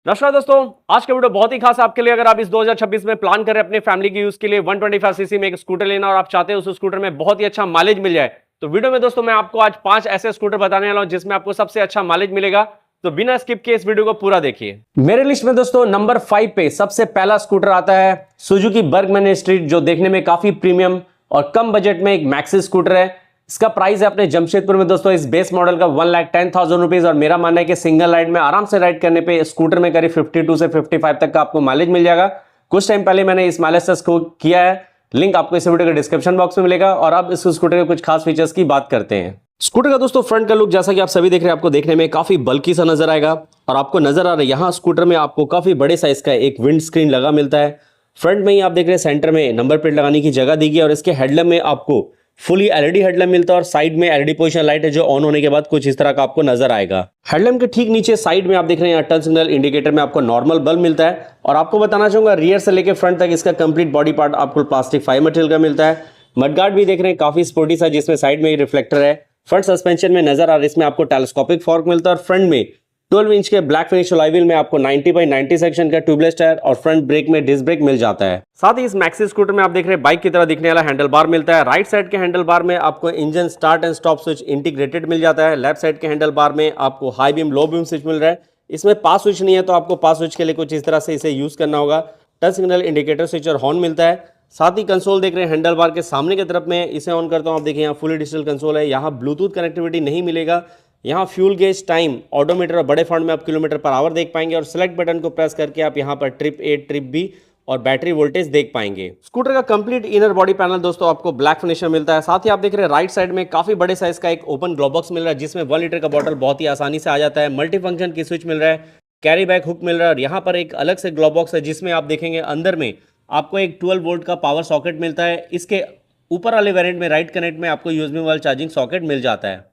नमस्कार दोस्तों, आज का वीडियो बहुत ही खास आपके लिए। अगर आप इस 2026 में प्लान कर रहे हैं अपने फैमिली के यूज के लिए 125 सीसी में एक स्कूटर लेना और आप चाहते हैं उस स्कूटर में बहुत ही अच्छा माइलेज मिल जाए, तो वीडियो में दोस्तों मैं आपको आज 5 ऐसे स्कूटर बताने वाला हूं जिसमें आपको सबसे अच्छा माइलेज मिलेगा। तो बिना स्किप किए इस वीडियो को पूरा देखिए। मेरे लिस्ट में दोस्तों नंबर 5 पे सबसे पहला स्कूटर आता है सुजुकी बर्गमैन स्ट्रीट, जो देखने में काफी प्रीमियम और कम बजट में एक मैक्सी स्कूटर है। इसका प्राइस है अपने जमशेदपुर में दोस्तों इस बेस मॉडल का 1,10,000 रुपीज। और मेरा मानना है कि सिंगल राइड में आराम से राइड करने पे स्कूटर में करीब 52 से 55 तक का आपको माइलेज मिल जाएगा। कुछ टाइम पहले मैंने इस माइलेज टेस्ट को किया है, लिंक आपको इस वीडियो के डिस्क्रिप्शन बॉक्स में मिलेगा। और अब इस स्कूटर के कुछ खास फीचर्स की बात करते हैं। स्कूटर का दोस्तों फ्रंट का लुक जैसा कि आप सभी देख रहे हैं, आपको देखने में काफी बल्की सा नजर आएगा। और आपको नजर आ रहा है यहाँ स्कूटर में आपको काफी बड़े साइज का एक विंड स्क्रीन लगा मिलता है। फ्रंट में ही आप देख रहे हैं सेंटर में नंबर प्लेट लगाने की जगह दी गई है। और इसके हेडलैम्प में आपको फुली एलईडी हेडलैम्प मिलता है और साइड में एलईडी पोजिशन लाइट है जो ऑन होने के बाद कुछ इस तरह का आपको नजर आएगा। हेडलैम्प के ठीक नीचे साइड में आप देख रहे हैं टर्न सिग्नल इंडिकेटर में आपको नॉर्मल बल्ब मिलता है। और आपको बताना चाहूंगा रियर से लेकर फ्रंट तक इसका कंप्लीट बॉडी पार्ट आपको प्लास्टिक फाइबर मटेरियल का मिलता है। मडगार्ड भी देख रहे हैं काफी स्पोर्टी सा, जिसमें साइड में रिफ्लेक्टर है। फ्रंट सस्पेंशन में नजर आ रहा है, इसमें आपको टेलीस्कोपिक फॉर्क मिलता है। और फ्रंट में 12 इंच के ब्लैक फिनिश अलॉय व्हील में आपको 90/90 सेक्शन का ट्यूबलेस टायर और फ्रंट ब्रेक में डिस्क ब्रेक मिल जाता है। साथ ही इस मैक्सी स्कूटर में आप देख रहे हैं बाइक की तरह दिखने वाला हैंडल बार मिलता है। राइट साइड के हैंडल बार में आपको engine start and stop switch integrated मिल जाता है। लेफ्ट साइड के हैंडल बार में आपको high beam low beam switch मिल रहा है। इसमें पास स्विच नहीं है, तो आपको पास स्विच के लिए कुछ इस तरह से इसे यूज करना होगा। टच सिग्नल इंडिकेटर स्विच और हॉर्न मिलता है। साथ ही कंसोल देख रहे हैं हैंडल बार के सामने की तरफ में, इसे ऑन करता हूं, आप देखिए यहाँ फुली डिजिटल कंसोल है। यहाँ ब्लूटूथ कनेक्टिविटी नहीं मिलेगा। यहाँ फ्यूल गेज, टाइम, ऑडोमीटर और बड़े फॉन्ट में आप किलोमीटर पर आवर देख पाएंगे। और सेलेक्ट बटन को प्रेस करके आप यहाँ पर ट्रिप ए, ट्रिप बी और बैटरी वोल्टेज देख पाएंगे। स्कूटर का कंप्लीट इनर बॉडी पैनल दोस्तों आपको ब्लैक फिनिश में मिलता है। साथ ही आप देख रहे हैं राइट साइड में काफी बड़े साइज का एक ओपन ग्लो बॉक्स मिल रहा है, जिसमें 1 लीटर का बॉटल बहुत ही आसानी से आ जाता है। मल्टी फंक्शन की स्विच मिल रहा है, कैरी बैग हुक मिल रहा है। और यहाँ पर एक अलग से ग्लो बॉक्स है, जिसमें आप देखेंगे अंदर में आपको एक 12 वोल्ट का पावर सॉकेट मिलता है। इसके ऊपर वाले वेरिएंट में राइट कनेक्ट में आपको यूएसबी मोबाइल चार्जिंग सॉकेट मिल जाता है।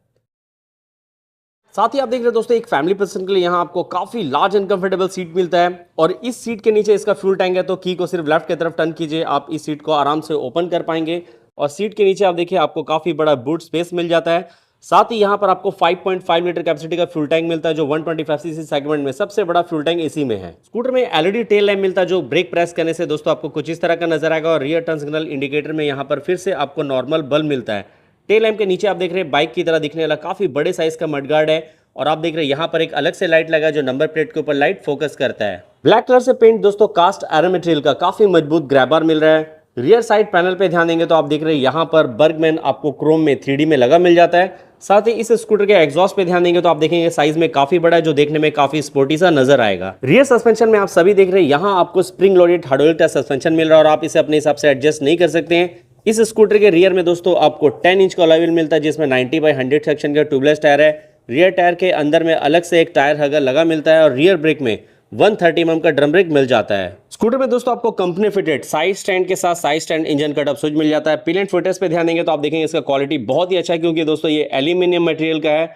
साथ ही आप देख रहे हैं दोस्तों एक फैमिली पर्सन के लिए यहाँ आपको काफी लार्ज एंड कंफर्टेबल सीट मिलता है। और इस सीट के नीचे इसका फ्यूल टैंक है, तो की को सिर्फ लेफ्ट की तरफ टर्न कीजिए, आप इस सीट को आराम से ओपन कर पाएंगे। और सीट के नीचे आप देखिए आपको काफी बड़ा बूट स्पेस मिल जाता है। साथ ही यहाँ पर आपको 5.5 लीटर कैपेसिटी का फ्यूल टैंक मिलता है, जो 125 सीसी सेगमेंट में सबसे बड़ा फ्यूल टैंक इसी में है। स्कूटर में एलईडी टेल लैम्प मिलता है, जो ब्रेक प्रेस करने से दोस्तों आपको कुछ इस तरह का नजर आएगा। और रियर टर्न सिग्नल इंडिकेटर में यहाँ पर फिर से आपको नॉर्मल बल्ब मिलता है। टेल लैम्प के नीचे आप देख रहे हैं बाइक की तरह दिखने वाला काफी बड़े साइज का मडगार्ड है। और आप देख रहे हैं यहाँ पर एक अलग से लाइट लगा है, जो नंबर प्लेट के ऊपर लाइट फोकस करता है। ब्लैक कलर से पेंट दोस्तों कास्ट आयरन मटेरियल का काफी मजबूत ग्रैबर मिल रहा है। रियर साइड पैनल पे ध्यान देंगे तो आप देख रहे हैं यहाँ पर बर्गमैन आपको क्रोम में 3D में लगा मिल जाता है। साथ ही इस स्कूटर के एग्जॉस्ट पे ध्यान देंगे तो आप देखेंगे साइज में काफी बड़ा है, जो देखने में काफी स्पोर्टी सा नजर आएगा। रियर सस्पेंशन में आप सभी देख रहे हैं यहाँ आपको स्प्रिंग लोडेड हाइड्रोलिक का सस्पेंशन मिल रहा है, और आप इसे अपने हिसाब से एडजस्ट नहीं कर सकते हैं। इस स्कूटर के रियर में दोस्तों आपको 10 इंच का अलॉय व्हील मिलता है, जिसमें 90/100 सेक्शन का ट्यूबलेस टायर है। रियर टायर के अंदर में अलग से एक टायर हगर लगा मिलता है। और रियर ब्रेक में 130 mm का ड्रम ब्रेक मिल जाता है। स्कूटर में दोस्तों आपको कंपनी फिटेड साइड स्टैंड के साथ side stand engine cut off switch मिल जाता है। पिन एंड फुटेज पे ध्यान देंगे तो आप देखेंगे इसका क्वालिटी बहुत ही अच्छा है, क्योंकि दोस्तों ये एल्यूमिनियम मटेरियल का है।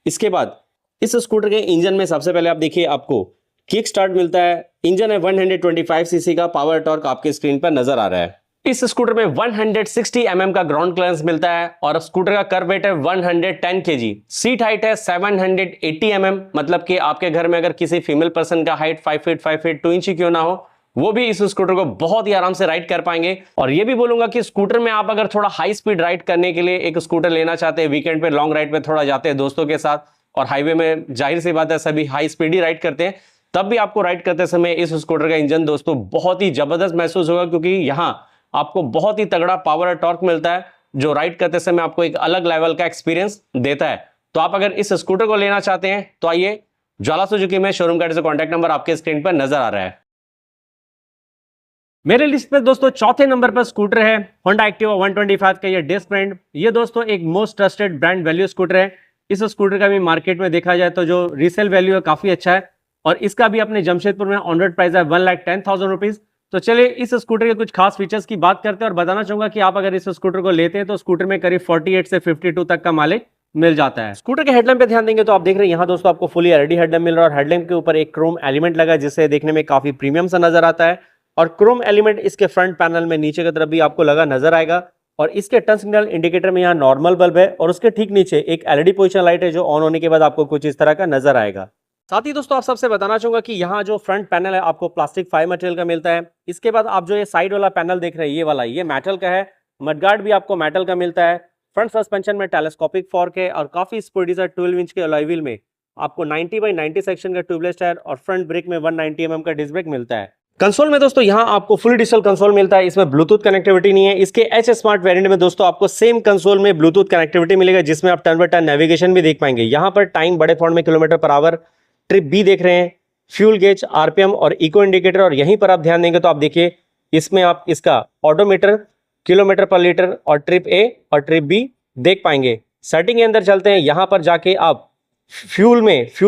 इसके बाद इस स्कूटर के इंजन में सबसे पहले आप देखिए आपको किक स्टार्ट मिलता है। इंजन है 125 सीसी का, पावर टॉर्क आपके स्क्रीन पर नजर आ रहा है। इस स्कूटर में 160 mm का ग्राउंड क्लियरेंस मिलता है। और स्कूटर का कर्व वेट है 110 kg। सीट हाइट है 780 mm, मतलब कि आपके घर में अगर किसी फीमेल पर्सन का हाइट 5 फीट 5 फीट 2 इंच क्यों ना हो, वो भी इस स्कूटर को बहुत ही आराम से राइड कर पाएंगे। और ये भी बोलूंगा कि स्कूटर में आप अगर थोड़ा हाई स्पीड राइड करने के लिए एक स्कूटर लेना चाहते हैं, वीकेंड पे लॉन्ग राइड पे थोड़ा जाते हैं दोस्तों के साथ, और हाईवे में जाहिर सी बात है सभी हाई स्पीड ही राइड करते हैं, तब भी आपको राइड करते समय इस स्कूटर का इंजन दोस्तों बहुत ही जबरदस्त महसूस होगा, क्योंकि यहाँ आपको बहुत ही तगड़ा पावर और टॉर्क मिलता है, जो राइड करते समय आपको एक अलग लेवल का एक्सपीरियंस देता है। तो आप अगर इस स्कूटर को लेना चाहते हैं तो आइए, ज्वाला सुजुकी में शोरूम का कॉन्टैक्ट नंबर आपके स्क्रीन पर नजर आ रहा है। मेरे लिस्ट पे दोस्तों चौथे नंबर पर स्कूटर है होंडा एक्टिवा 125 का ये डिस्क ब्रांड। ये दोस्तों एक most trusted brand value scooter है। इस स्कूटर का भी मार्केट में देखा जाए तो जो रीसेल वैल्यू है काफी अच्छा है। और इसका भी अपने जमशेदपुर में ऑन रोड प्राइस है 1,10,000 रुपीज। तो चलिए इस स्कूटर के कुछ खास फीचर्स की बात करते हैं, और बताना चाहूंगा कि आप अगर इस स्कूटर को लेते हैं तो स्कूटर में करीब 48 से 52 तक का माइलेज मिल जाता है। स्कूटर के हेडलैम्प पे ध्यान देंगे तो आप देख रहे हैं यहाँ दोस्तों आपको फुली एलईडी हेडलैम्प मिल रहा है। और हेडलैम्प के ऊपर एक क्रोम एलिमेंट लगा है, जिससे देखने में काफी प्रीमियम सा नजर आता है। और क्रोम एलिमेंट इसके फ्रंट पैनल में नीचे की तरफ भी आपको लगा नजर आएगा। और इसके टर्न सिग्नल इंडिकेटर में यहाँ नॉर्मल बल्ब है, और उसके ठीक नीचे एक एलईडी पोजिशन लाइट है, जो ऑन होने के बाद आपको कुछ इस तरह का नजर आएगा। साथ ही दोस्तों आप सबसे बताना चाहूंगा कि यहाँ जो फ्रंट पैनल है आपको प्लास्टिक फाइबर मटेरियल का मिलता है। इसके बाद आप जो ये साइड वाला पैनल देख रहे हैं ये वाला, ये मेटल का है। मडगार्ड भी आपको मेटल का मिलता है। फ्रंट सस्पेंशन में टेलीस्कोपिक फॉर्क है और काफी स्पोर्टी सा 12 इंच के अलॉय व्हील में आपको 90/90 सेक्शन का ट्यूबलेस टायर और फ्रंट ब्रेक में 190 mm का डिस्क ब्रेक मिलता है। कंसोल में दोस्तों यहाँ आपको फुल डिजिटल कंसोल मिलता है, इसमें ब्लूटूथ कनेक्टिविटी नहीं है। इसके एच स्मार्ट वेरिएंट में दोस्तों आपको सेम कंसोल में ब्लूटूथ कनेक्टिविटी मिलेगा, जिसमें आप टर्न बाय टर्न नेविगेशन भी देख पाएंगे। यहाँ पर टाइम बड़े फॉन्ट में kilometre per hour, trip B देख रहे हैं, फ्यूल गेज, आरपीएम और इको इंडिकेटर। और यहीं पर आप ध्यान देंगे तो आप देखिए इसमें आप इसका ऑडोमीटर, किलोमीटर पर लीटर और ट्रिप ए और ट्रिप बी देख पाएंगे। सेटिंग के अंदर चलते हैं, यहाँ पर जाके आप फ्यूल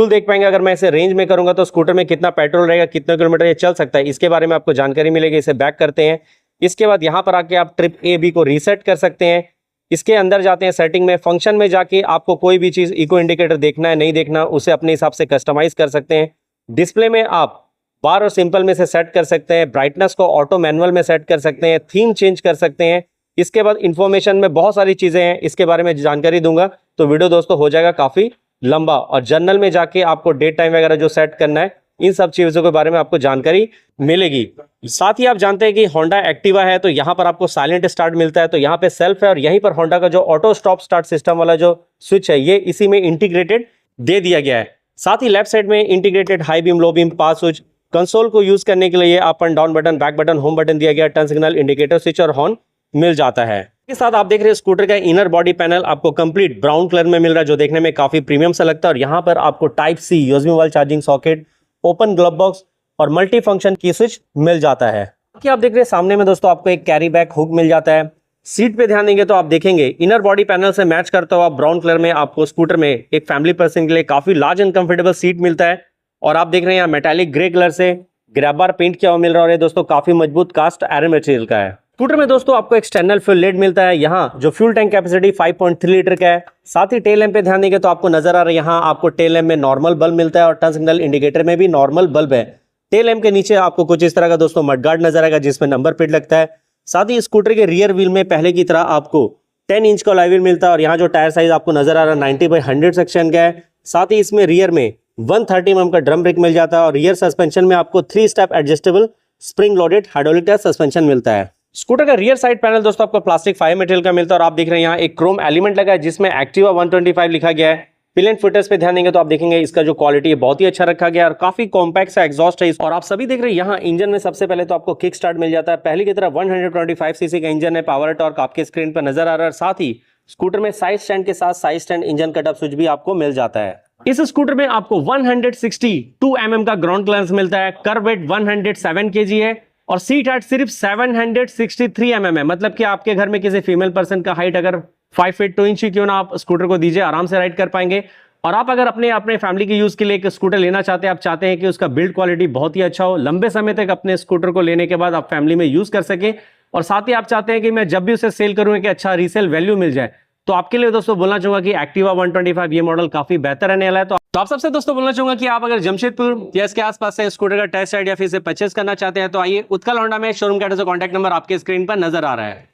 देख पाएंगे। अगर मैं इसे रेंज में करूंगा तो स्कूटर में कितना पेट्रोल रहेगा, कितना किलोमीटर ये चल सकता है, इसके बारे में आपको जानकारी मिलेगी। इसे बैक करते हैं। इसके बाद यहाँ पर आके आप ट्रिप ए बी को रीसेट कर सकते हैं। इसके अंदर जाते हैं सेटिंग में, फंक्शन में जाके आपको कोई भी चीज इको इंडिकेटर देखना है नहीं देखना, उसे अपने हिसाब से कस्टमाइज कर सकते हैं। डिस्प्ले में आप बार और सिंपल में से सेट कर सकते हैं। ब्राइटनेस को ऑटो मैनुअल में सेट कर सकते हैं। थीम चेंज कर सकते हैं। इसके बाद इंफॉर्मेशन में बहुत सारी चीजें हैं, इसके बारे में जानकारी दूंगा तो वीडियो दोस्तों हो जाएगा काफी लंबा। और जर्नल में जाके आपको डेट टाइम वगैरह जो सेट करना है, इन सब चीजों के बारे में आपको जानकारी मिलेगी। साथ ही आप जानते हैं कि होंडा एक्टिवा है तो यहाँ पर आपको साइलेंट स्टार्ट मिलता है, तो यहाँ पे सेल्फ है। और यहीं पर होंडा का जो ऑटो स्टॉप स्टार्ट सिस्टम वाला जो स्विच है ये इसी में इंटीग्रेटेड दे दिया गया है। साथ ही लेफ्ट साइड में integrated high beam, low beam, pass switch, console को यूज करने के लिए up and down button, back button, home button दिया गया, टर्न सिग्नल, इंडिकेटर स्विच और हॉर्न मिल जाता है। इसके साथ आप देख रहे हैं स्कूटर का इनर बॉडी पैनल आपको कंप्लीट ब्राउन कलर में मिल रहा है, जो देखने में काफी प्रीमियम सा लगता है। और यहाँ पर आपको type C USB mobile charging socket, open glove box और मल्टी फंक्शन की स्विच मिल जाता है। बाकी आप देख रहे हैं सामने में दोस्तों आपको एक कैरी बैक हुक मिल जाता है। सीट पे ध्यान देंगे तो आप देखेंगे इनर बॉडी पैनल से मैच करता हुआ ब्राउन कलर में आपको स्कूटर में एक फैमिली पर्सन के लिए काफी लार्ज एंड कंफर्टेबल सीट मिलता है। और आप देख रहे हैं यहाँ मेटालिक ग्रे कलर से ग्रैब बार पेंट किया हुआ मिल रहा है और ये दोस्तों काफी मजबूत कास्ट आयरन मटेरियल का है। स्कूटर में दोस्तों आपको एक्सटर्नल फ्यूल लेड मिलता है। यहाँ जो फ्यूल टैंक कैपेसिटी 5.3 लीटर का है। साथ ही टेल लैंप पे ध्यान देंगे तो आपको नजर आ रहा है, यहाँ आपको टेल लैंप में नॉर्मल बल्ब मिलता है और टर्न सिग्नल इंडिकेटर में भी नॉर्मल बल्ब है। टेल लैंप के नीचे आपको कुछ इस तरह का दोस्तों मडगार्ड नजर आएगा, जिसमें नंबर प्लेट लगता है। साथ ही स्कूटर के रियर व्हील में पहले की तरह आपको 10 इंच का अलॉय व्हील मिलता है और यहाँ जो टायर साइज आपको नजर आ रहा है 90/100 सेक्शन का है। साथ ही इसमें रियर में 130 mm का ड्रम ब्रेक मिल जाता है और रियर सस्पेंशन में आपको 3 step adjustable spring loaded hydraulic tyre suspension मिलता है। स्कूटर का रियर साइड पैनल दोस्तों आपको प्लास्टिक फाइबर मटेरियल का मिलता है और आप देख रहे हैं यहाँ एक क्रोम एलिमेंट लगा है, जिसमें एक्टिवा 125 लिखा गया है। पिल एंड फुटर्स पे ध्यान देंगे तो आप देखेंगे इसका जो क्वालिटी है बहुत ही अच्छा रखा गया है और काफी कॉम्पैक्ट सा एग्जॉस्ट है। और आप सभी देख रहे हैं यहाँ इंजन में सबसे पहले तो आपको किक स्टार्ट मिल जाता है। पहले की तरह 125 सीसी का इंजन है। पावर टॉर्क आपके स्क्रीन पर नजर आ रहा है। साथ ही स्कूटर में साइड स्टैंड के साथ side stand engine cut up switch भी आपको मिल जाता है। इस स्कूटर में आपको 162 mm का ग्राउंड क्लियरेंस मिलता है। कर्व वेट 107 kg है और सीट हाइट सिर्फ 763 mm है। मतलब कि आपके घर में किसी फीमेल पर्सन का हाइट अगर 5 फीट 2 इंच ही क्यों ना आप स्कूटर को दीजिए, आराम से राइड कर पाएंगे। और आप अगर अपने फैमिली के यूज के लिए एक स्कूटर लेना चाहते हैं, आप चाहते हैं कि उसका बिल्ड क्वालिटी बहुत ही अच्छा हो, लंबे समय तक अपने स्कूटर को लेने के बाद आप फैमिली में यूज कर सके, और साथ ही आप चाहते हैं कि मैं जब भी उसे सेल करूं कि अच्छा रीसेल वैल्यू मिल जाए, तो आपके लिए दोस्तों बोलना चाहूंगा कि एक्टिवा 125 ये मॉडल काफी बेहतर रहने वाला है। तो आप सबसे दोस्तों बोलना चाहूंगा कि आप अगर जमशेदपुर या इसके आसपास से स्कूटर का टेस्ट राइड या फिर इसे परचेस करना चाहते हैं तो आइए, उत्कल होंडा में शोरूम का कॉन्टैक्ट नंबर आपके स्क्रीन पर नजर आ रहा है।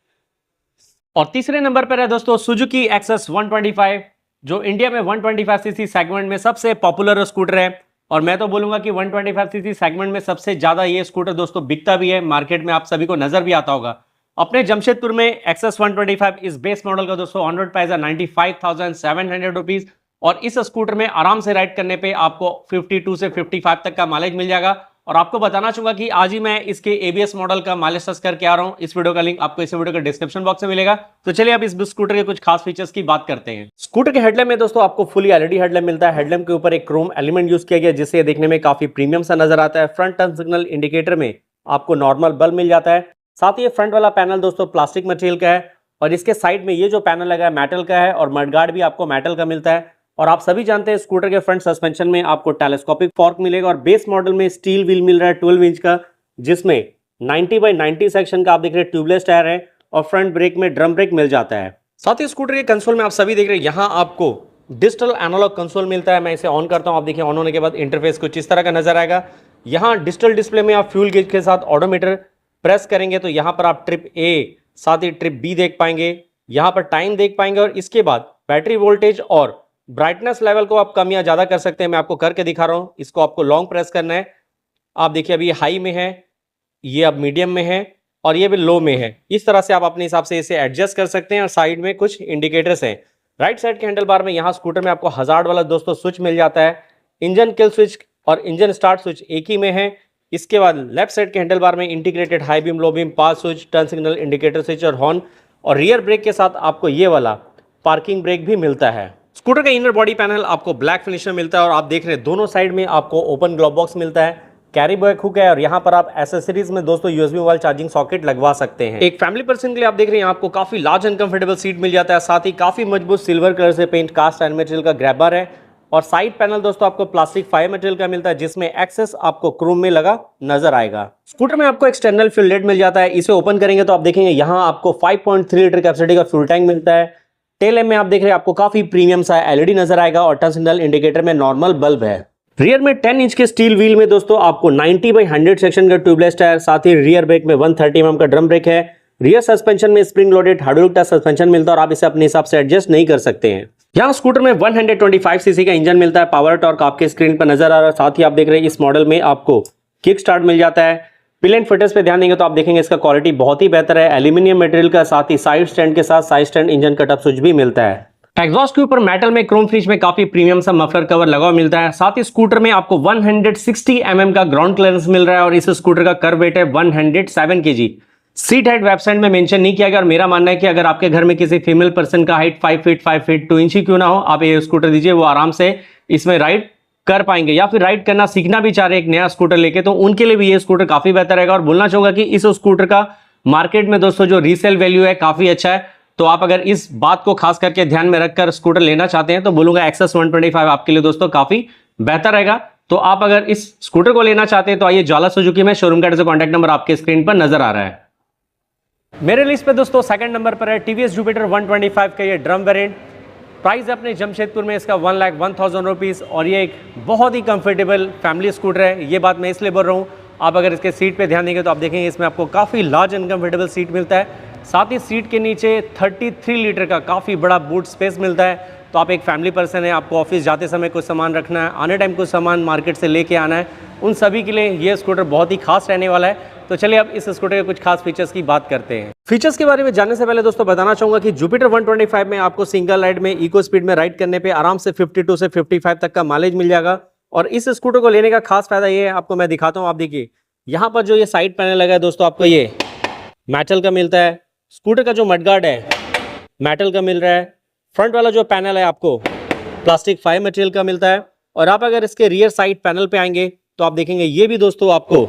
और तीसरे नंबर पर है दोस्तों सुजुकी एक्सेस 125, जो इंडिया में 125 सीसी सेगमेंट में सबसे पॉपुलर स्कूटर है। और मैं तो बोलूंगा कि 125 सीसी सेगमेंट में सबसे ज्यादा ये स्कूटर दोस्तों बिकता भी है, मार्केट में आप सभी को नजर भी आता होगा। अपने जमशेदपुर में एक्सेस 125 इस बेस मॉडल का दोस्तों ऑन रोड प्राइस है 95,700 रुपीज। और इस स्कूटर में आराम से राइड करने पे आपको 52 से 55 तक का माइलेज मिल जाएगा। और आपको बताना चाहूंगा कि आज ही मैं इसके एबीएस मॉडल का माइलेज टेस्ट करके आ रहा हूं। इस वीडियो का लिंक आपको इस वीडियो के डिस्क्रिप्शन बॉक्स में मिलेगा। तो चलिए अब इस स्कूटर के कुछ खास फीचर्स की बात करते हैं। स्कूटर के हेडलैम्प में दोस्तों आपको फुली एलईडी हेडलैम्प मिलता है। हेडलैम्प के ऊपर एक क्रोम एलिमेंट यूज किया गया, जिससे देखने में काफी प्रीमियम सा नजर आता है। फ्रंट टर्न सिग्नल इंडिकेटर में आपको नॉर्मल बल्ब मिल जाता है। साथ ही फ्रंट वाला पैनल दोस्तों प्लास्टिक मटेरियल का है और इसके साइड में ये जो पैनल लगा है मेटल का है और मडगार्ड भी आपको मेटल का मिलता है। और आप सभी जानते हैं स्कूटर के फ्रंट सस्पेंशन में आपको टेलीस्कोपिक फॉर्क मिलेगा और बेस मॉडल में स्टील व्हील मिल रहा है 12 इंच का, जिसमें 90/90 सेक्शन का आप देख रहे हैं ट्यूबलेस टायर है और फ्रंट ब्रेक में ड्रम ब्रेक मिल जाता है। साथ ही स्कूटर के कंसोल में आप सभी देख रहे हैं यहाँ आपको डिजिटल एनालॉग कंसोल मिलता है। मैं इसे ऑन करता हूँ, आप देखिए ऑन होने के बाद इंटरफेस कुछ इस तरह का नजर आएगा। यहाँ डिजिटल डिस्प्ले में आप फ्यूल गेज के साथ ऑडोमीटर प्रेस करेंगे तो यहाँ पर आप ट्रिप ए साथ ही ट्रिप बी देख पाएंगे, यहाँ पर टाइम देख पाएंगे और इसके बाद बैटरी वोल्टेज और ब्राइटनेस लेवल को आप कम या ज़्यादा कर सकते हैं, मैं आपको करके दिखा रहा हूँ। इसको आपको लॉन्ग प्रेस करना है। आप देखिए अभी ये हाई में है, ये अब मीडियम में है और ये भी लो में है। इस तरह से आप अपने हिसाब से इसे एडजस्ट कर सकते हैं। और साइड में कुछ इंडिकेटर्स हैं। राइट साइड के हैंडल बार में यहाँ स्कूटर में आपको हजार्ड वाला दोस्तों स्विच मिल जाता है। इंजन किल स्विच और इंजन स्टार्ट स्विच एक ही में है। इसके बाद लेफ्ट साइड के हैंडल बार में integrated high beam, low beam, pass switch, turn signal, indicator switch और हॉर्न, और रियर ब्रेक के साथ आपको ये वाला पार्किंग ब्रेक भी मिलता है। स्कूटर का इनर बॉडी पैनल आपको ब्लैक फिनिश में मिलता है और आप देख रहे हैं दोनों साइड में आपको ओपन ग्लोव बॉक्स मिलता है, कैरी बैग हुक है और यहाँ पर आप एसेसरीज में दोस्तों यूएसबी मोबाइल चार्जिंग सॉकेट लगवा सकते हैं। एक फैमिली पर्सन के लिए आप देख रहे हैं आपको काफी लार्ज एंड कंफर्टेबल सीट मिल जाता है। साथ ही काफी मजबूत सिल्वर कलर से पेंट कास्ट आयरन मटेरियल का ग्रैबर है और साइड पैनल दोस्तों आपको प्लास्टिक फाइबर मटेरियल का मिलता है, जिसमें एक्सेस आपको क्रोम में लगा नजर आएगा। स्कूटर में आपको एक्सटर्नल फ्यूल लेट मिल जाता है। इसे ओपन करेंगे तो आप देखेंगे यहाँ आपको 5.3 लीटर कैपेसिटी का फ्यूल टैंक मिलता है। टेल लैम्प में आप देख रहे हैं आपको काफी प्रीमियम सा एलईडी नजर आएगा और टर्न सिग्नल इंडिकेटर में नॉर्मल बल्ब है। रियर में 10 इंच के स्टील व्हील में दोस्तों आपको 90/100 सेक्शन का ट्यूबलेस टायर, साथ ही रियर ब्रेक में 130 mm का ड्रम ब्रेक है। रियर सस्पेंशन में spring loaded hydraulic tyre suspension मिलता है और आप इसे अपने हिसाब से एडजस्ट नहीं कर सकते हैं। यहाँ स्कूटर में 125 सीसी का इंजन मिलता है। पावर टॉर्क आपके स्क्रीन पर नजर आ रहा है। साथ ही आप देख रहे हैं इस मॉडल में आपको किक स्टार्ट मिल जाता है। पिल एंड फिटर्स पे ध्यान देंगे तो आप देखेंगे इसका क्वालिटी बहुत ही बेहतर है, एल्यूमिनियम मटेरियल का। साथ ही साइड स्टैंड के साथ side stand engine cut up switch भी मिलता है। एग्जॉस्ट के ऊपर मेटल में क्रोम फिनिश में काफी प्रीमियम सा मफलर कवर लगा हुआ मिलता है। साथ ही स्कूटर में आपको 160 mm का ग्राउंड क्लियरेंस मिल रहा है और इस स्कूटर का कर्व वेट है 107 kg। सीट हाइट वेबसाइट में मेंशन नहीं किया गया और मेरा मानना है कि अगर आपके घर में किसी फीमेल पर्सन का हाइट 5 फीट 5 फीट 2 इंच ही क्यों ना हो, आप ये स्कूटर दीजिए, वो आराम से इसमें राइड कर पाएंगे। या फिर राइड करना सीखना भी चाह रहे एक नया स्कूटर लेके, तो उनके लिए भी ये स्कूटर काफी बेहतर रहेगा। और बोलना चाहूंगा कि इस स्कूटर का मार्केट में दोस्तों जो रीसेल वैल्यू है काफी अच्छा है। तो आप अगर इस बात को खास करके ध्यान में रखकर स्कूटर लेना चाहते हैं तो बोलूंगा एक्सेस 125 आपके लिए दोस्तों काफी बेहतर रहेगा। तो आप अगर इस स्कूटर को लेना चाहते हैं तो आइए ज्वाला सुजुकी में, शोरूम का कॉन्टैक्ट नंबर आपके स्क्रीन पर नजर आ रहा है। मेरे लिस्ट पे दोस्तों सेकंड नंबर पर है टीवीएस जुपिटर 125 का ये ड्रम वेरिएंट। प्राइस है अपने जमशेदपुर में इसका 1,01,000 रुपीज़ और ये एक बहुत ही कंफर्टेबल फैमिली स्कूटर है। ये बात मैं इसलिए बोल रहा हूँ, आप अगर इसके सीट पे ध्यान देंगे तो आप देखेंगे इसमें आपको काफ़ी लार्ज एंड कंफर्टेबल सीट मिलता है। साथ ही सीट के नीचे 33 लीटर का काफ़ी बड़ा बूट स्पेस मिलता है। तो आप एक फैमिली पर्सन है, आपको ऑफिस जाते समय कुछ सामान रखना है, आने टाइम कुछ सामान मार्केट से लेके आना है, उन सभी के लिए ये स्कूटर बहुत ही खास रहने वाला है। तो चलिए अब इस स्कूटर के कुछ खास फीचर्स की बात करते हैं। फीचर्स के बारे में जानने से पहले दोस्तों बताना चाहूंगा कि जुपिटर 125 में आपको सिंगल राइड में इको स्पीड में राइड करने पे आराम से 52 से 55 तक का माइलेज मिल जाएगा। और इस स्कूटर को लेने का खास फायदा ये है, आपको मैं दिखाता हूँ। आप देखिए यहाँ पर जो ये साइड पैनल लगा है दोस्तों, आपको ये मेटल का मिलता है। स्कूटर का जो मडगार्ड है मेटल का मिल रहा है। फ्रंट वाला जो पैनल है आपको प्लास्टिक फाइबर मटेरियल का मिलता है। और आप अगर इसके रियर साइड पैनल पे आएंगे तो आप देखेंगे ये भी दोस्तों आपको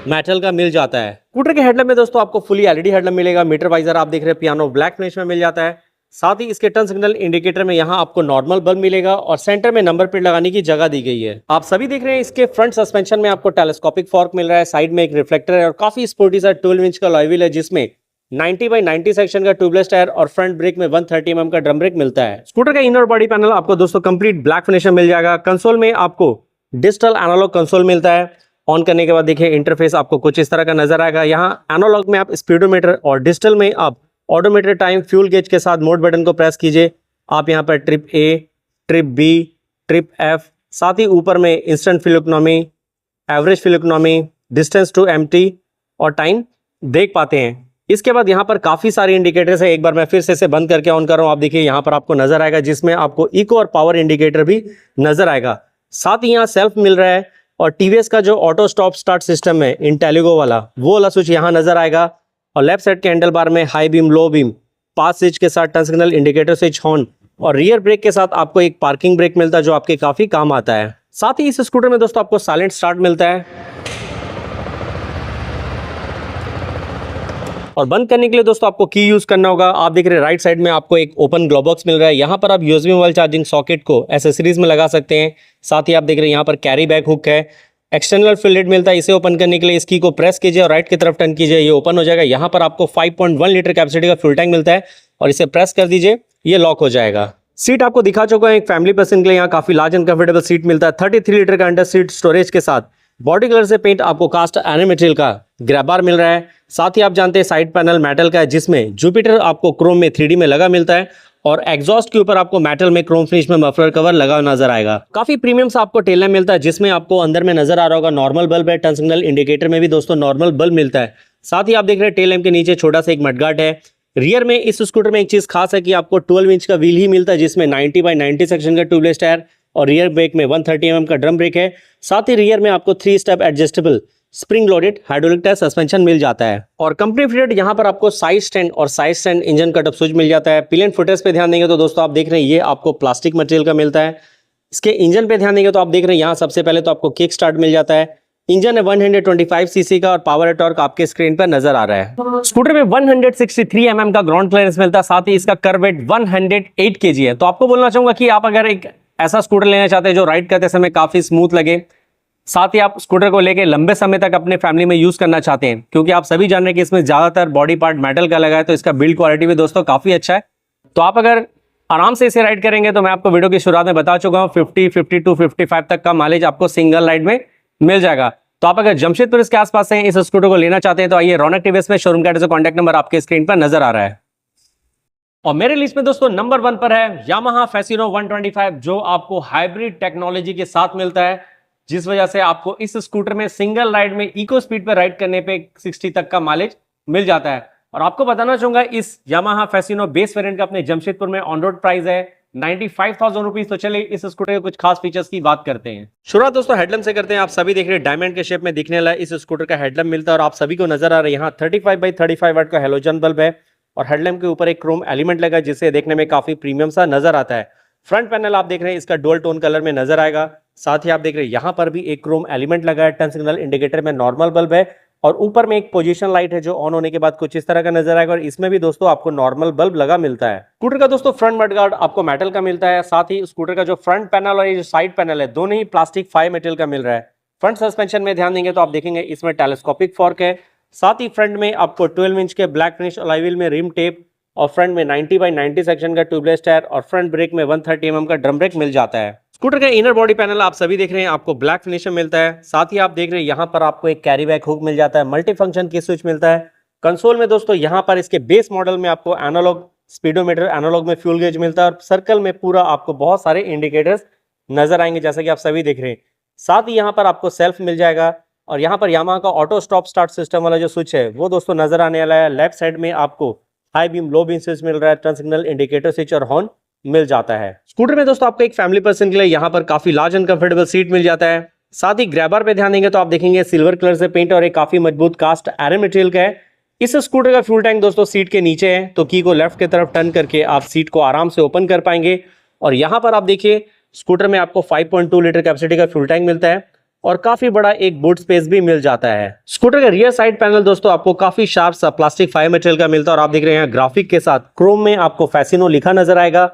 मेटल का मिल जाता है। स्कूटर के हेडलैम्प में दोस्तों आपको फुली एलईडी हेडलैम्प मिलेगा। मीटर वाइजर आप देख रहे हैं पियानो ब्लैक फिनिश में मिल जाता है। साथ ही इसके टर्न सिग्नल इंडिकेटर में यहाँ आपको नॉर्मल बल्ब मिलेगा और सेंटर में नंबर प्लेट लगाने की जगह दी गई है। आप सभी देख रहे हैं इसके फ्रंट सस्पेंशन में आपको टेलीस्कोपिक फॉर्क मिल रहा है। साइड में एक रिफ्लेक्टर है और काफी स्पोर्टी सा 12 इंच का अलॉय व्हील है, जिसमें 90/90 सेक्शन का ट्यूबलेस टायर और फ्रंट ब्रेक में 130 mm का ड्रम ब्रेक मिलता है। स्कूटर का इनर बॉडी पैनल आपको दोस्तों कंप्लीट ब्लैक फिनिश में मिल जाएगा। कंसोल में आपको डिजिटल एनालॉग कंसोल मिलता है। ऑन करने के बाद देखिए इंटरफेस आपको कुछ इस तरह का नजर आएगा। यहाँ एनालॉग में आप स्पीडोमीटर और डिजिटल में आप ऑडोमीटर, टाइम, फ्यूल गेज के साथ मोड बटन को प्रेस कीजिए। आप यहाँ पर trip A, trip B, trip F, साथ ही ऊपर में instant fuel economy, average fuel economy, distance to empty और टाइम देख पाते हैं। इसके बाद यहाँ पर काफी सारे इंडिकेटर्स है। एक बार मैं फिर से इसे बंद करके ऑन कर रहा हूँ। आप देखिए यहाँ पर आपको नजर आएगा, जिसमें आपको इको और पावर इंडिकेटर भी नजर आएगा। साथ ही यहाँ सेल्फ मिल रहा है और टीवीएस का जो ऑटो स्टॉप स्टार्ट सिस्टम है इंटेलिगो वाला, वो वाला स्विच यहाँ नजर आएगा। और लेफ्ट साइड के हैंडल बार में high beam, low beam, pass switch के साथ turn signal indicator switch, horn और रियर ब्रेक के साथ आपको एक पार्किंग ब्रेक मिलता है, जो आपके काफी काम आता है। साथ ही इस स्कूटर में दोस्तों आपको साइलेंट स्टार्ट मिलता है। और बंद करने के लिए दोस्तों आपको की यूज करना होगा। आप देख रहे हैं राइट साइड में आपको एक ओपन ग्लोव बॉक्स मिल रहा है। यहाँ पर आप यूएसबी मोबाइल चार्जिंग सॉकेट को एसेसरीज में लगा सकते हैं। साथ ही आप देख रहे हैं यहाँ पर कैरी बैग हुक है। एक्सटर्नल फ्यूल लिड मिलता है। इसे ओपन करने के लिए इस की को प्रेस कीजिए और राइट की तरफ टर्न कीजिए, ये ओपन हो जाएगा। यहाँ पर आपको 5.1 लीटर कैपेसिटी का फ्यूल टैंक मिलता है और इसे प्रेस कर दीजिए, ये लॉक हो जाएगा। सीट आपको दिखा चुका है, एक फैमिली पर्सन के लिए यहाँ काफी लार्ज एंड कंफर्टेबल सीट मिलता है। 33 लीटर का अंडर सीट स्टोरेज के साथ बॉडी कलर से पेंट आपको कास्ट आयरन मटेरियल का ग्रैब बार मिल रहा है। साथ ही आप जानते हैं साइड पैनल मेटल का है, जिसमें जुपिटर आपको क्रोम में 3D में लगा मिलता है और एग्जॉस्ट के ऊपर आपको मेटल में क्रोम फिनिश में मफलर कवर लगा नजर आएगा। काफी प्रीमियम सा आपको टेल लैम्प मिलता है, जिसमें आपको अंदर में नजर आ रहा होगा नॉर्मल बल्ब है। टर्न सिग्नल इंडिकेटर में भी दोस्तों नॉर्मल बल्ब मिलता है। साथ ही आप देख रहे हैं टेल लैम्प के नीचे छोटा सा एक मडगार्ड है। रियर में इस स्कूटर में एक चीज खास है कि आपको 12 इंच का व्हील ही मिलता है, जिसमें 90 बाई 90 सेक्शन का ट्यूबलेस टायर और रियर ब्रेक में 130 mm का ड्रम ब्रेक है। साथ ही रियर में आपको 3 step adjustable spring loaded hydraulic tyre suspension मिल जाता है। और कंपनी फिटेड यहाँ पर आपको साइड स्टैंड और side stand engine cut up switch मिल जाता है। पिलियन फुटेज पे ध्यान देंगे तो दोस्तों आप देख रहे हैं ये आपको प्लास्टिक मटेरियल का मिलता है। इसके इंजन पे ध्यान देंगे तो आप देख रहे हैं यहाँ सबसे पहले तो आपको किक स्टार्ट मिल जाता है। इंजन है 125 सीसी का और पावर टॉर्क आपके स्क्रीन पर नजर आ रहा है। स्कूटर में 163 mm का ग्राउंड क्लियरेंस मिलता है। साथ ही इसका कर्व वेट 108 kg है। तो आपको बोलना चाहूंगा कि आप अगर एक ऐसा स्कूटर लेना चाहते हैं जो राइड करते समय काफी स्मूथ लगे, साथ ही आप स्कूटर को लेके लंबे समय तक अपने फैमिली में यूज करना चाहते हैं, क्योंकि आप सभी जान रहे हैं कि इसमें ज्यादातर बॉडी पार्ट मेटल का लगा है, तो इसका बिल्ड क्वालिटी भी दोस्तों काफी अच्छा है। तो आप अगर आराम से इसे राइड करेंगे तो मैं आपको वीडियो की शुरुआत में बता चुका हूं 50, 52, 55 तक का माइलेज आपको सिंगल राइड में मिल जाएगा। तो आप अगर जमशेदपुर इसके आसपास से इस स्कूटर को लेना चाहते हैं तो आइए रौनक टीवीएस में शोरूम का एड्रेस, कॉन्टैक्ट नंबर आपके स्क्रीन पर नजर आ रहा है। और मेरे लिस्ट में दोस्तों नंबर 1 पर है यामाहा फैसिनो 125, जो आपको हाइब्रिड टेक्नोलॉजी के साथ मिलता है, जिस वजह से आपको इस स्कूटर में सिंगल राइड में इको स्पीड पर राइड करने पे 60 तक का माइलेज मिल जाता है। और आपको बताना चाहूंगा इस यामाहा फैसिनो बेस वेरिएंट का अपने जमशेदपुर में ऑन रोड प्राइस है 95,000 रुपीज। तो चलिए इस स्कूटर के कुछ खास फीचर्स की बात करते हैं। शुरुआत दोस्तों हेडलैम्प से करते हैं। आप सभी देख रहे हैं डायमंड के शेप में दिखने वाला इस स्कूटर का हेडलैम्प मिलता है और आप सभी को नजर आ रहा है यहाँ 35 बाई 35 वाट का हेलोजन बल्ब है और हेडलैम्प के ऊपर एक क्रोम एलिमेंट लगा है, जिससे देखने में काफी प्रीमियम सा नजर आता है। फ्रंट पैनल आप देख रहे हैं इसका डुअल टोन कलर में नजर आएगा। साथ ही आप देख रहे हैं यहाँ पर भी एक क्रोम एलिमेंट लगा है। टर्न सिग्नल इंडिकेटर में नॉर्मल बल्ब है और ऊपर में एक पोजीशन लाइट है जो ऑन होने के बाद कुछ इस तरह का नजर आएगा और इसमें भी दोस्तों आपको नॉर्मल बल्ब लगा मिलता है। स्कूटर का दोस्तों फ्रंट मडगार्ड आपको मेटल का मिलता है। साथ ही स्कूटर का जो फ्रंट पैनल और ये जो साइड पैनल है दोनों ही प्लास्टिक फाइव मेटल का मिल रहा है। फ्रंट सस्पेंशन में ध्यान देंगे तो आप देखेंगे इसमें टेलीस्कोपिक फॉर्क है। साथ ही फ्रंट में आपको 12 इंच के ब्लैक फिनिश अलॉय व्हील में रिम टेप और फ्रंट में 90 बाई 90 सेक्शन का ट्यूबलेस टायर और फ्रंट ब्रेक में 130 mm का ड्रम ब्रेक मिल जाता है। स्कूटर का इनर बॉडी पैनल आप सभी देख रहे हैं आपको ब्लैक फिनिश में मिलता है। साथ ही आप देख रहे हैं यहाँ पर आपको एक कैरी बैक हुक मिल जाता है। मल्टी फंक्शन की स्विच मिलता है। कंसोल में दोस्तों यहाँ पर इसके बेस मॉडल में आपको एनालॉग स्पीडोमीटर, एनालॉग में फ्यूल गेज मिलता है और सर्कल में पूरा आपको बहुत सारे इंडिकेटर्स नजर आएंगे जैसा कि आप सभी देख रहे हैं। साथ ही यहाँ पर आपको सेल्फ मिल जाएगा और यहाँ पर यामाहा का ऑटो स्टॉप स्टार्ट सिस्टम वाला जो स्विच है वो दोस्तों नजर आने वाला है। लेफ्ट साइड में आपको high beam, low beam switch मिल रहा है। टर्न सिग्नल इंडिकेटर स्विच और हॉर्न मिल जाता है। स्कूटर में दोस्तों आपको एक फैमिली पर्सन के लिए यहाँ पर काफी लार्ज एंड कंफर्टेबल सीट मिल जाता है। साथ ही ग्रैबर पे ध्यान देंगे तो आप देखेंगे सिल्वर कलर से पेंट और एक काफी मजबूत कास्ट आयरन मटेरियल का है। इस स्कूटर का फ्यूल टैंक दोस्तों सीट के नीचे है, तो की को लेफ्ट की तरफ टर्न करके आप सीट को आराम से ओपन कर पाएंगे। और यहाँ पर आप देखिए स्कूटर में आपको 5.2 लीटर कैपेसिटी का फ्यूल टैंक मिलता है और काफी बड़ा एक बूट स्पेस भी मिल जाता है। स्कूटर का रियर साइड पैनल दोस्तों आपको काफी शार्प सा प्लास्टिक फाइबर मटेरियल का मिलता है और आप देख रहे हैं ग्राफिक के साथ क्रोम में आपको फैसिनो लिखा नजर आएगा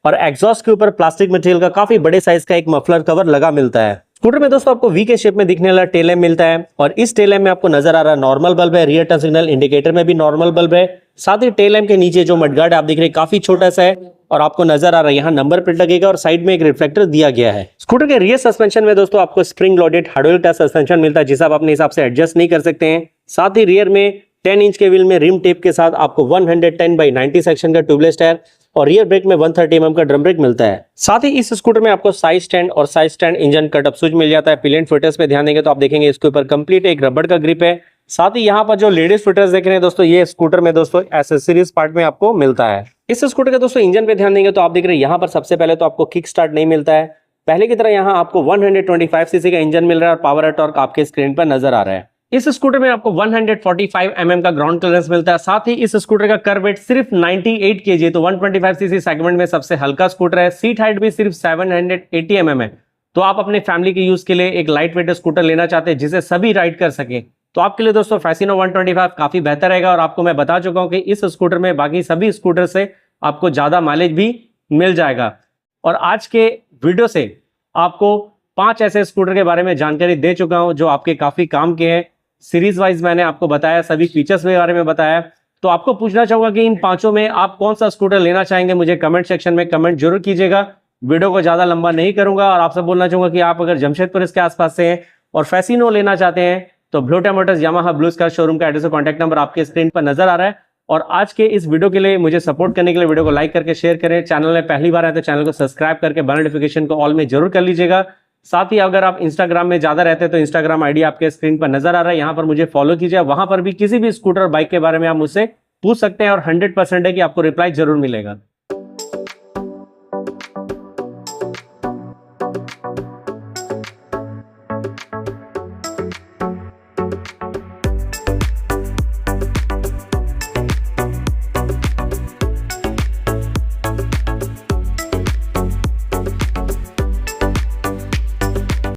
और एग्जॉस्ट के ऊपर प्लास्टिक मटेरियल का काफी बड़े साइज का एक मफलर कवर लगा मिलता है। स्कूटर में दोस्तों आपको वी के शेप में दिखने वाला टेल लैम्प मिलता है और इस टेल लैम्प में आपको नजर आ रहा है नॉर्मल बल्ब है। रियर टर्न सिग्नल इंडिकेटर में भी नॉर्मल बल्ब है। साथ ही टेल लैम्प के नीचे जो मडगार्ड आप देख रहे हैं काफी छोटा सा है और आपको नजर आ रहा है यहाँ नंबर प्लेट लगेगा और साइड में एक रिफ्लेक्टर दिया गया है। स्कूटर के रियर सस्पेंशन में दोस्तों आपको spring loaded hydraulic tyre suspension मिलता है, जिसे आप अपने हिसाब से एडजस्ट नहीं कर सकते हैं। साथ ही रियर में 10 इंच के व्हील में रिम टेप के साथ आपको 110 बाई 90 सेक्शन का ट्यूबलेस टायर और रियर ब्रेक में 130 mm का ड्रम ब्रेक मिलता है। साथ ही इस स्कूटर में आपको साइड स्टैंड और side stand engine cut up switch मिल जाता है। पिलियन फुटर्स पे ध्यान देंगे तो आप देखेंगे इसके ऊपर कंप्लीट एक रबड़ का ग्रिप है। साथ ही यहाँ पर जो लेडीज फुटर्स देख रहे हैं दोस्तों, ये स्कूटर में दोस्तों एसेसरीज पार्ट में आपको मिलता है। इस स्कूटर के दोस्तों इंजन पे ध्यान देंगे तो आप देख रहे हैं यहाँ पर सबसे पहले तो आपको किक स्टार्ट नहीं मिलता है। पहले की तरह यहाँ आपको 125 सीसी का इंजन मिल रहा है और पावर टॉर्क आपके स्क्रीन पर नजर आ रहा है। इस स्कूटर में आपको 145 mm का ग्राउंड क्लियरेंस मिलता है। साथ ही इस स्कूटर का कर्व वेट सिर्फ 98 kg है, तो 125 सीसी सेगमेंट में सबसे हल्का स्कूटर है। सीट हाइट भी सिर्फ 780 mm है। तो आप अपने फैमिली के यूज के लिए एक लाइट वेट स्कूटर लेना चाहते हैं जिसे सभी राइड कर सके, तो आपके लिए दोस्तों फैसिनो 125 काफी बेहतर रहेगा। और आपको मैं बता चुका हूं कि इस स्कूटर में बाकी सभी स्कूटर से आपको ज्यादा माइलेज भी मिल जाएगा। और आज के वीडियो से आपको 5 ऐसे स्कूटर के बारे में जानकारी दे चुका हूं जो आपके काफी काम के हैं। सीरीज वाइज मैंने आपको बताया, सभी फीचर्स के बारे में बताया। तो आपको पूछना चाहूंगा कि इन 5 में आप कौन सा स्कूटर लेना चाहेंगे, मुझे कमेंट सेक्शन में कमेंट जरूर कीजिएगा। वीडियो को ज्यादा लंबा नहीं करूंगा और आपसे बोलना चाहूंगा कि आप अगर जमशेदपुर इसके आसपास से हैं और फैसिनो लेना चाहते हैं तो blue Motors Yamaha blue star showroom का एड्रेस और कॉन्टैक्ट नंबर आपके स्क्रीन पर नजर आ रहा है। और आज के इस वीडियो के लिए मुझे सपोर्ट करने के लिए वीडियो को लाइक करके शेयर करें। चैनल में पहली बार आए तो चैनल को सब्सक्राइब करके बेल नोटिफिकेशन को ऑल में जरूर कर लीजिएगा। साथ ही अगर आप इंस्टाग्राम में ज्यादा रहते हैं तो इंस्टाग्राम आईडी आपके स्क्रीन पर नजर आ रहा है, यहां पर मुझे फॉलो कीजिए। वहां पर भी किसी भी स्कूटर बाइक के बारे में आप मुझसे पूछ सकते हैं और 100% है कि आपको रिप्लाई जरूर मिलेगा।